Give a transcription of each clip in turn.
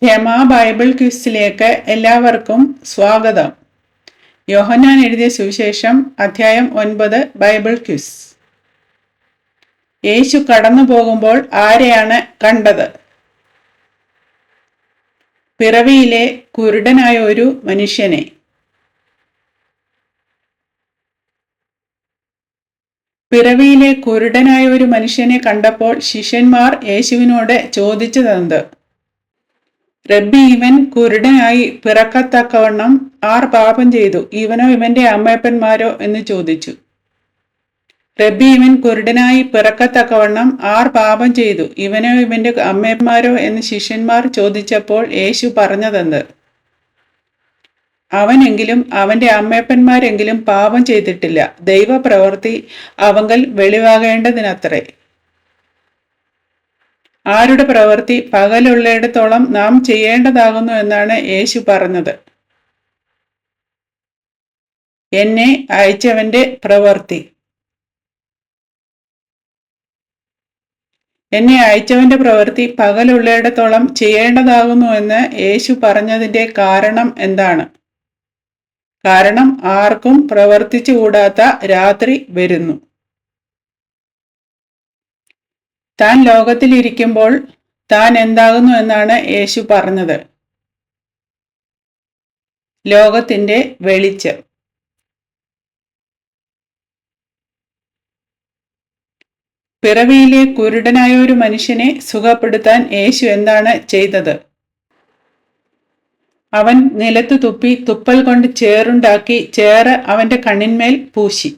Rama Bible ക്വിസിലേക്ക് എല്ലാവർക്കും സ്വാഗതം. യോഹന്നാൻ എഴുതിയ സുവിശേഷം അധ്യായം 9 ബൈബിൾ ക്വിസ്. യേശു കടന്നു പോകുമ്പോൾ ആരെയാണ് കണ്ടത്? പിറവിയിലെ കുരുടനായ ഒരു മനുഷ്യനെ. പിറവിയിലെ കുരുടനായ ഒരു മനുഷ്യനെ കണ്ടപ്പോൾ ശിഷ്യന്മാർ യേശുവിനോട് ചോദിച്ചതെന്ത്? റബ്ബി, ഇവൻ കുരുടനായി പിറക്കത്തക്കവണ്ണം ആർ പാപം ചെയ്തു, ഇവനോ ഇവന്റെ അമ്മയപ്പന്മാരോ എന്ന് ചോദിച്ചു. റബ്ബി, ഇവൻ കുരുടനായി പിറക്കത്തക്കവണ്ണം ആർ പാപം ചെയ്തു, ഇവനോ ഇവന്റെ അമ്മയന്മാരോ എന്ന് ശിഷ്യന്മാർ ചോദിച്ചപ്പോൾ യേശു പറഞ്ഞതെന്ത്? അവനെങ്കിലും അവന്റെ അമ്മയപ്പന്മാരെങ്കിലും പാപം ചെയ്തിട്ടില്ല, ദൈവപ്രവൃത്തി അവങ്കൽ വെളിവാകേണ്ടതിനത്രേ. ആരുടെ പ്രവൃത്തി പകലുള്ളിടത്തോളം നാം ചെയ്യേണ്ടതാകുന്നു എന്നാണ് യേശു പറഞ്ഞത്? എന്നെ അയച്ചവന്റെ പ്രവൃത്തി. എന്നെ അയച്ചവന്റെ പ്രവൃത്തി പകലുള്ളിടത്തോളം ചെയ്യേണ്ടതാകുന്നു എന്ന് യേശു പറഞ്ഞതിന്റെ കാരണം എന്താണ്? കാരണം ആർക്കും പ്രവർത്തിച്ചുകൂടാത്ത രാത്രി വരുന്നു. താൻ ലോകത്തിലിരിക്കുമ്പോൾ താൻ എന്താകുന്നു എന്നാണ് യേശു പറഞ്ഞത്? ലോകത്തിന്റെ വെളിച്ചം. പിറവിയിലെ കുരുടനായ ഒരു മനുഷ്യനെ സുഖപ്പെടുത്താൻ യേശു എന്താണ് ചെയ്തത്? അവൻ നിലത്തു തുപ്പി തുപ്പൽ കൊണ്ട് ചേറുണ്ടാക്കി ചേറ് അവന്റെ കണ്ണിന്മേൽ പൂശി.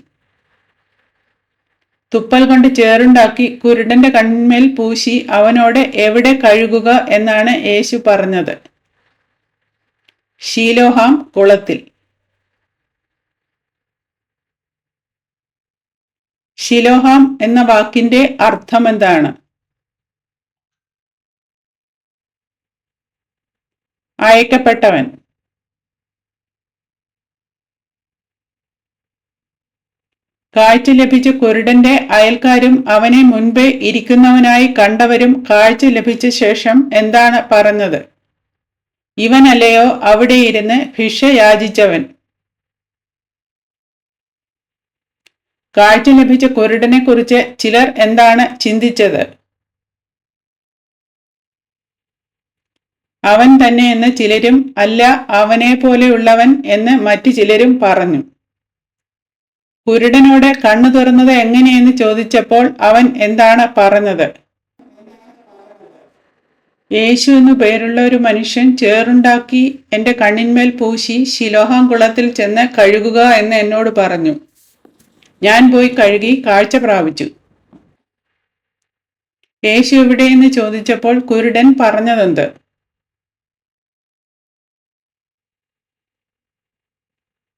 തുപ്പൽ കൊണ്ട് ചേറുണ്ടാക്കി കുരുടന്റെ കണ്ണിന്മേൽ പൂശി അവനോട് എവിടെ കഴുകുക എന്നാണ് യേശു പറഞ്ഞത്? ശീലോഹാം കുളത്തിൽ. ശിലോഹാം എന്ന വാക്കിന്റെ അർത്ഥമെന്താണ്? അയക്കപ്പെട്ടവൻ. കാഴ്ച ലഭിച്ച കുരുടന്റെ അയൽക്കാരും അവനെ മുൻപേ ഇരിക്കുന്നവനായി കണ്ടവരും കാഴ്ച ലഭിച്ച ശേഷം എന്താണ് പറഞ്ഞത്? ഇവനല്ലയോ അവിടെ ഇരുന്ന് ഭിക്ഷ യാചിച്ചവൻ? കാഴ്ച ലഭിച്ച കുരുടനെ കുറിച്ച് ചിലർ എന്താണ് ചിന്തിച്ചത്? അവൻ തന്നെ എന്ന് ചിലരും, അല്ല അവനെ പോലെയുള്ളവൻ എന്ന് മറ്റു ചിലരും പറഞ്ഞു. കുരുടനോട് കണ്ണു തുറന്നത് എങ്ങനെയെന്ന് ചോദിച്ചപ്പോൾ അവൻ എന്താണ് പറഞ്ഞത്? യേശു എന്നു പേരുള്ള ഒരു മനുഷ്യൻ ചേറുണ്ടാക്കി എൻ്റെ കണ്ണിന്മേൽ പൂശി ശിലോഹാം കുളത്തിൽ ചെന്ന് കഴുകുക എന്ന് എന്നോട് പറഞ്ഞു. ഞാൻ പോയി കഴുകി കാഴ്ച പ്രാപിച്ചു. യേശു എവിടെയെന്ന് ചോദിച്ചപ്പോൾ കുരുടൻ പറഞ്ഞതെന്ത്?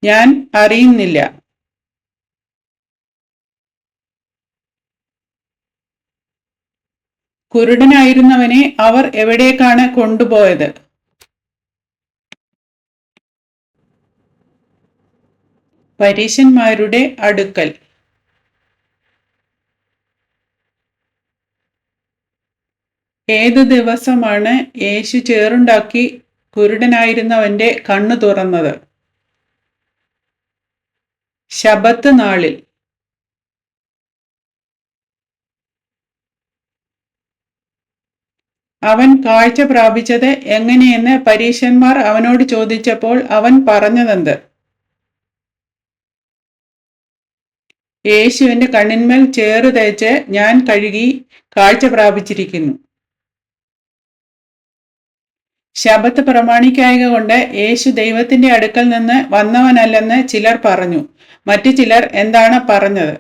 ഞാൻ അറിയുന്നില്ല. കുരുടനായിരുന്നവനെ അവർ എവിടേക്കാണ് കൊണ്ടുപോയത്? പരീശന്മാരുടെ അടുക്കൽ. ഏതു ദിവസമാണ് യേശു ചേറുണ്ടാക്കി കുരുടനായിരുന്നവന്റെ കണ്ണു തുറന്നത്? ശബത്ത് നാളിൽ. അവൻ കാഴ്ച പ്രാപിച്ചത് എങ്ങനെയെന്ന് പരീശന്മാർ അവനോട് ചോദിച്ചപ്പോൾ അവൻ പറഞ്ഞതെന്ത്? യേശുവിന്റെ കണ്ണിന്മേൽ ചേറ് തേച്ച് ഞാൻ കഴുകി കാഴ്ച പ്രാപിച്ചിരിക്കുന്നു. ശബത്ത് പ്രമാണിക്കായക കൊണ്ട് യേശു ദൈവത്തിന്റെ അടുക്കൽ നിന്ന് വന്നവനല്ലെന്ന് ചിലർ പറഞ്ഞു. മറ്റു ചിലർ എന്താണ് പറഞ്ഞത്?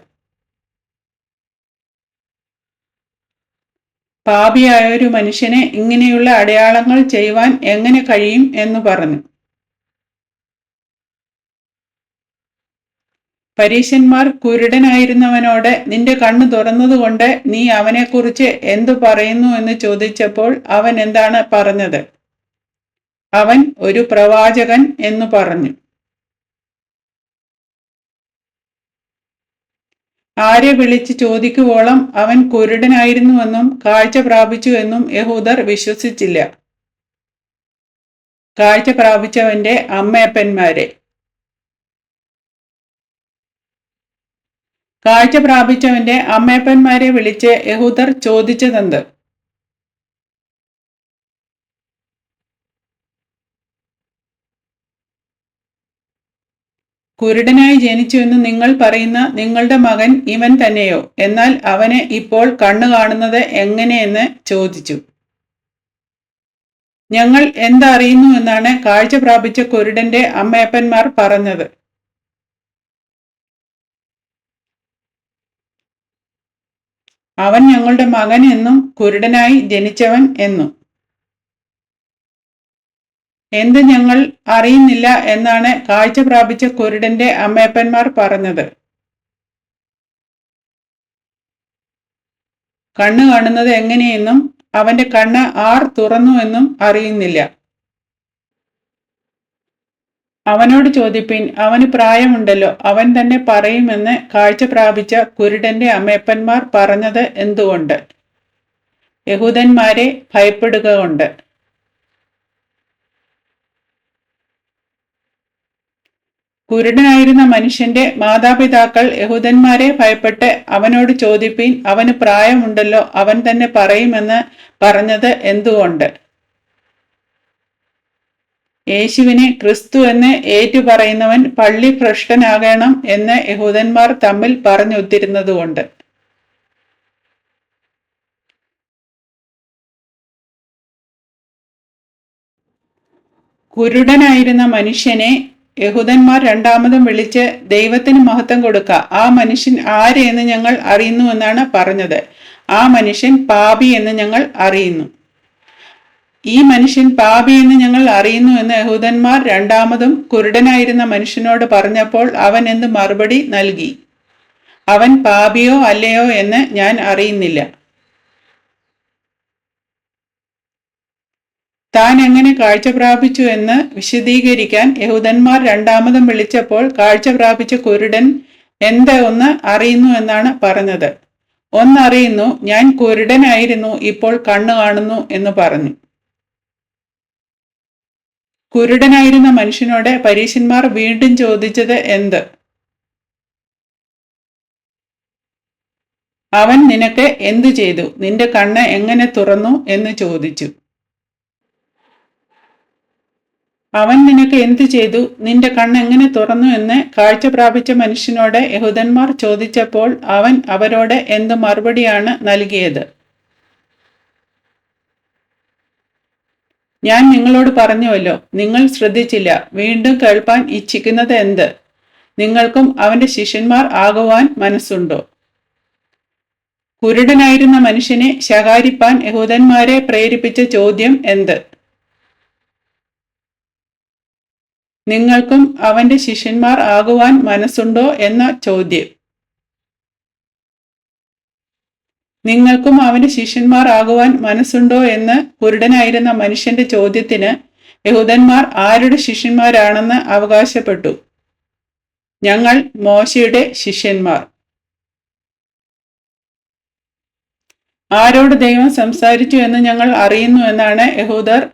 പാപിയായ ഒരു മനുഷ്യനെ ഇങ്ങനെയുള്ള അടയാളങ്ങൾ ചെയ്യുവാൻ എങ്ങനെ കഴിയും എന്ന് പറഞ്ഞു. പരീശന്മാർ കുരുടനായിരുന്നവനോട് നിന്റെ കണ്ണു തുറന്നതുകൊണ്ട് നീ അവനെക്കുറിച്ച് എന്തു പറയുന്നു എന്ന് ചോദിച്ചപ്പോൾ അവൻ എന്താണ് പറഞ്ഞത്? അവൻ ഒരു പ്രവാചകൻ എന്നു പറഞ്ഞു. ആരെ വിളിച്ച് ചോദിക്കുവോളം അവൻ കുരുടനായിരുന്നുവെന്നും കാഴ്ച പ്രാപിച്ചു എന്നും യഹൂദർ വിശ്വസിച്ചില്ല. കാഴ്ച പ്രാപിച്ചവന്റെ അമ്മയപ്പന്മാരെ. കാഴ്ച പ്രാപിച്ചവന്റെ അമ്മയപ്പന്മാരെ വിളിച്ച് യഹൂദർ ചോദിച്ചതെന്ത്? കുരുടനായി ജനിച്ചുവെന്ന് നിങ്ങൾ പറയുന്ന നിങ്ങളുടെ മകൻ ഇവൻ തന്നെയോ? എന്നാൽ അവന് ഇപ്പോൾ കണ്ണു കാണുന്നത് എങ്ങനെയെന്ന് ചോദിച്ചു. ഞങ്ങൾ എന്തറിയുന്നു എന്നാണ് കാഴ്ച പ്രാപിച്ച കുരുടന്റെ അമ്മയപ്പന്മാർ പറഞ്ഞത്. അവൻ ഞങ്ങളുടെ മകൻ എന്നും കുരുടനായി ജനിച്ചവൻ എന്നും. എന്ത് ഞങ്ങൾ അറിയുന്നില്ല എന്നാണ് കാഴ്ച പ്രാപിച്ച കുരുടന്റെ അമ്മയപ്പന്മാർ പറഞ്ഞത്. കണ്ണു കാണുന്നത് എങ്ങനെയെന്നും അവന്റെ കണ്ണ് ആർ തുറന്നു എന്നും അറിയുന്നില്ല. അവനോട് ചോദിപ്പിൻ, അവന് പ്രായമുണ്ടല്ലോ, അവൻ തന്നെ പറയുമെന്ന് കാഴ്ച പ്രാപിച്ച കുരുടന്റെ അമ്മയപ്പന്മാർ പറഞ്ഞത് എന്തുകൊണ്ട്? യഹൂദന്മാരെ ഭയപ്പെടുക കൊണ്ട്. കുരുടനായിരുന്ന മനുഷ്യന്റെ മാതാപിതാക്കൾ യഹൂദന്മാരെ ഭയപ്പെട്ട് അവനോട് ചോദിപ്പിൻ, അവന് പ്രായമുണ്ടല്ലോ, അവൻ തന്നെ പറയുമെന്ന് പറഞ്ഞത് എന്തുകൊണ്ട്? യേശുവിനെ ക്രിസ്തു എന്ന് ഏറ്റുപറയുന്നവൻ പള്ളി ഭ്രഷ്ടനാകണം എന്ന് യഹൂദന്മാർ തമ്മിൽ പറഞ്ഞൊത്തിരുന്നതുകൊണ്ട്. കുരുടനായിരുന്ന മനുഷ്യനെ യഹൂദന്മാർ രണ്ടാമതും വിളിച്ച് ദൈവത്തിന് മഹത്വം കൊടുക്ക, ആ മനുഷ്യൻ ആര് എന്ന് ഞങ്ങൾ അറിയുന്നു എന്നാണ് പറഞ്ഞത്. ആ മനുഷ്യൻ പാപി എന്ന് ഞങ്ങൾ അറിയുന്നു. ഈ മനുഷ്യൻ പാപി എന്ന് ഞങ്ങൾ അറിയുന്നു എന്ന് യഹൂദന്മാർ രണ്ടാമതും കുരുടനായിരുന്ന മനുഷ്യനോട് പറഞ്ഞപ്പോൾ അവൻ എന്ത് മറുപടി നൽകി? അവൻ പാപിയോ അല്ലയോ എന്ന് ഞാൻ അറിയുന്നില്ല. താൻ എങ്ങനെ കാഴ്ച പ്രാപിച്ചു എന്ന് വിശദീകരിക്കാൻ യഹൂദന്മാർ രണ്ടാമതും വിളിച്ചപ്പോൾ കാഴ്ച പ്രാപിച്ച കുരുടൻ എന്ത് ഒന്ന് അറിയുന്നു എന്നാണ് പറഞ്ഞത്. ഒന്നറിയുന്നു, ഞാൻ കുരുടനായിരുന്നു, ഇപ്പോൾ കണ്ണു കാണുന്നു എന്ന് പറഞ്ഞു. കുരുടനായിരുന്ന മനുഷ്യനോട് പരീശന്മാർ വീണ്ടും ചോദിച്ചത് എന്ത്? അവൻ നിനക്ക് എന്തു ചെയ്തു? നിന്റെ കണ്ണ് എങ്ങനെ തുറന്നു എന്ന് ചോദിച്ചു. അവൻ നിനക്ക് എന്തു ചെയ്തു? നിന്റെ കണ്ണ് എങ്ങനെ തുറന്നു എന്ന് കാഴ്ച പ്രാപിച്ച മനുഷ്യനോട് യഹൂദന്മാർ ചോദിച്ചപ്പോൾ അവൻ അവരോട് എന്ത് മറുപടിയാണ് നൽകിയത്? ഞാൻ നിങ്ങളോട് പറഞ്ഞുവല്ലോ, നിങ്ങൾ ശ്രദ്ധിച്ചില്ല. വീണ്ടും കേൾപ്പാൻ ഇച്ഛിക്കുന്നത് എന്ത്? നിങ്ങൾക്കും അവന്റെ ശിഷ്യന്മാർ ആകുവാൻ മനസ്സുണ്ടോ? കുരുടനായിരുന്ന മനുഷ്യനെ ശകാരിപ്പാൻ യഹൂദന്മാരെ പ്രേരിപ്പിച്ച ചോദ്യം എന്ത്? നിങ്ങൾക്കും അവന്റെ ശിഷ്യന്മാർ ആകുവാൻ മനസ്സുണ്ടോ എന്ന ചോദ്യം. നിങ്ങൾക്കും അവന്റെ ശിഷ്യന്മാർ ആകുവാൻ മനസ്സുണ്ടോ എന്ന് കുരുടനായിരുന്ന മനുഷ്യന്റെ ചോദ്യത്തിന് യഹൂദന്മാർ ആരുടെ ശിഷ്യന്മാരാണെന്ന് അവകാശപ്പെട്ടു. ഞങ്ങൾ മോശയുടെ ശിഷ്യന്മാർ. ആരോട് ദൈവം സംസാരിച്ചു എന്ന് ഞങ്ങൾ അറിയുന്നു എന്നാണ് യഹൂദർ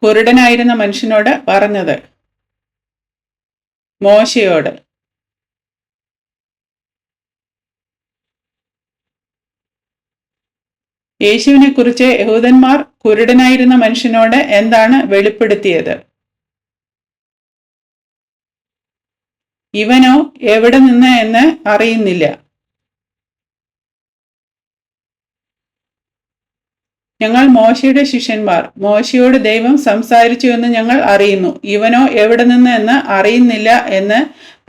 കുരുടനായിരുന്ന മനുഷ്യനോട് പറഞ്ഞത്. മോശയോട്. യേശുവിനെ കുറിച്ച് യഹൂദന്മാർ കുരുടനായിരുന്ന മനുഷ്യനോട് എന്താണ് വെളിപ്പെടുത്തിയത്? ഇവനോ എവിടെ നിന്ന് എന്ന് അറിയുന്നില്ല. ഞങ്ങൾ മോശയുടെ ശിഷ്യന്മാർ. മോശയോട് ദൈവം സംസാരിച്ചു എന്ന് ഞങ്ങൾ അറിയുന്നു. ഇവനോ എവിടെ നിന്ന് എന്ന് അറിയുന്നില്ല എന്ന്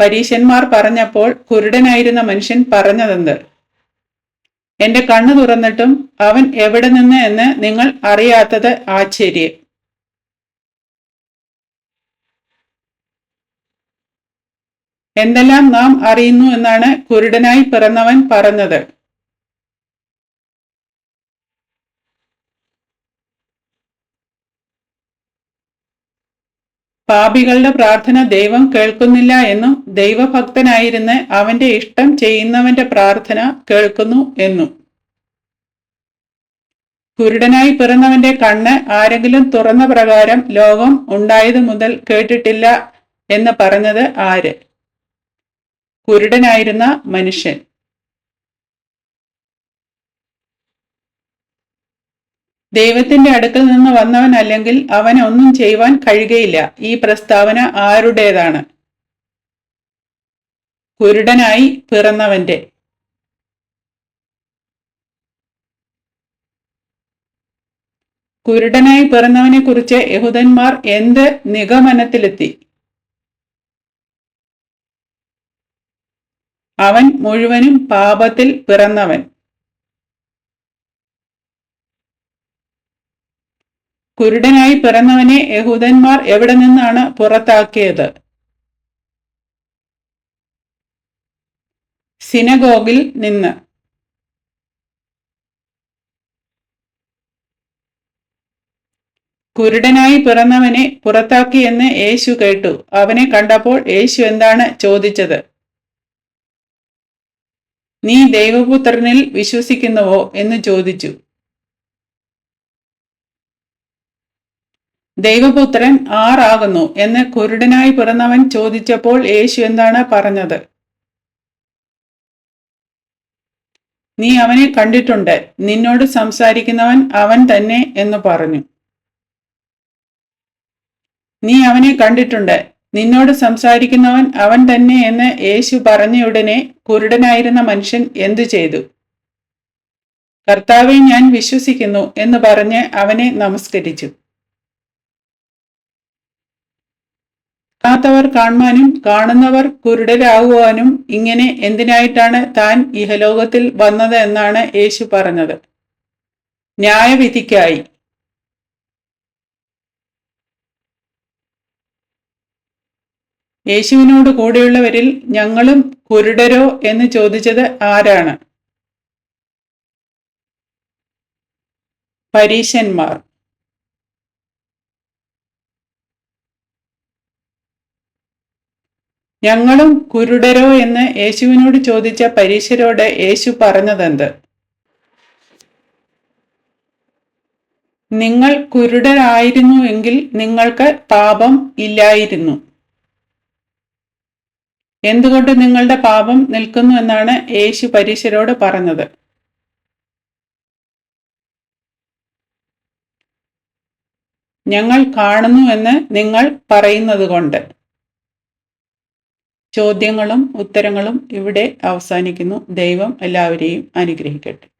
പരീശന്മാർ പറഞ്ഞപ്പോൾ കുരുടനായിരുന്ന മനുഷ്യൻ പറഞ്ഞതെന്ത്? എന്റെ കണ്ണു തുറന്നിട്ടും അവൻ എവിടെ നിന്ന് എന്ന് നിങ്ങൾ അറിയാത്തത് ആശ്ചര്യം. എന്തെല്ലാം നാം അറിയുന്നു എന്നാണ് കുരുടനായി പിറന്നവൻ പറഞ്ഞത്. പാപികളുടെ പ്രാർത്ഥന ദൈവം കേൾക്കുന്നില്ല എന്നും ദൈവഭക്തനായിരുന്ന് അവന്റെ ഇഷ്ടം ചെയ്യുന്നവന്റെ പ്രാർത്ഥന കേൾക്കുന്നു എന്നും. കുരുടനായി പിറന്നവന്റെ കണ്ണ് ആരെങ്കിലും തുറന്ന പ്രകാരം ലോകം ഉണ്ടായതു മുതൽ കേട്ടിട്ടില്ല എന്ന് പറഞ്ഞത് ആര്? കുരുടനായിരുന്ന മനുഷ്യൻ. ദൈവത്തിന്റെ അടുക്കൽ നിന്ന് വന്നവൻ അല്ലെങ്കിൽ അവന് ഒന്നും ചെയ്യുവാൻ കഴിയുകയില്ല. ഈ പ്രസ്താവന ആരുടേതാണ്? കുരുടനായി പിറന്നവന്റെ. കുരുടനായി പിറന്നവനെ കുറിച്ച് യഹൂദന്മാർ എന്ത് നിഗമനത്തിലെത്തി? അവൻ മുഴുവനും പാപത്തിൽ പിറന്നവൻ. കുരുടനായി പിറന്നവനെ യഹൂദന്മാർ എവിടെ നിന്നാണ് പുറത്താക്കിയത്? സിനഗോഗിൽ നിന്ന്. കുരുടനായി പിറന്നവനെ പുറത്താക്കിയെന്ന് യേശു കേട്ടു. അവനെ കണ്ടപ്പോൾ യേശു എന്താണ് ചോദിച്ചത്? നീ ദൈവപുത്രനിൽ വിശ്വസിക്കുന്നുവോ എന്ന് ചോദിച്ചു. ദൈവപുത്രൻ ആരാകുന്നു എന്ന് കുരുടനായി പിറന്നവൻ ചോദിച്ചപ്പോൾ യേശു എന്താണ് പറഞ്ഞത്? നീ അവനെ കണ്ടിട്ടുണ്ട്, നിന്നോട് സംസാരിക്കുന്നവൻ അവൻ തന്നെ എന്ന് പറഞ്ഞു. നീ അവനെ കണ്ടിട്ടുണ്ട്, നിന്നോട് സംസാരിക്കുന്നവൻ അവൻ തന്നെ എന്ന് യേശു പറഞ്ഞയുടനെ കുരുടനായിരുന്ന മനുഷ്യൻ എന്തു ചെയ്തു? കർത്താവെ, ഞാൻ വിശ്വസിക്കുന്നു എന്ന് പറഞ്ഞ് അവനെ നമസ്കരിച്ചു. കാണാത്തവർ കാണുവാനും കാണുന്നവർ കുരുടരാകുവാനും ഇങ്ങനെ എന്തിനായിട്ടാണ് താൻ ഇഹലോകത്തിൽ വന്നത് എന്നാണ് യേശു പറഞ്ഞത്? ന്യായവിധിക്കായി. യേശുവിനോട് കൂടെയുള്ളവരിൽ ഞങ്ങളും കുരുടരോ എന്ന് ചോദിച്ചത് ആരാണ്? പരീശന്മാർ. ഞങ്ങളും കുരുടരോ എന്ന് യേശുവിനോട് ചോദിച്ച പരീശരോട് യേശു പറഞ്ഞതെന്ത്? നിങ്ങൾ കുരുടരായിരുന്നു എങ്കിൽ നിങ്ങൾക്ക് പാപം ഇല്ലായിരുന്നു. എന്തുകൊണ്ട് നിങ്ങളുടെ പാപം നിൽക്കുന്നു എന്നാണ് യേശു പരീശരോട് പറഞ്ഞത്? ഞങ്ങൾ കാണുന്നു എന്ന് നിങ്ങൾ പറയുന്നത് കൊണ്ട്. ചോദ്യങ്ങളും ഉത്തരങ്ങളും ഇവിടെ അവസാനിക്കുന്നു. ദൈവം എല്ലാവരെയും അനുഗ്രഹിക്കട്ടെ.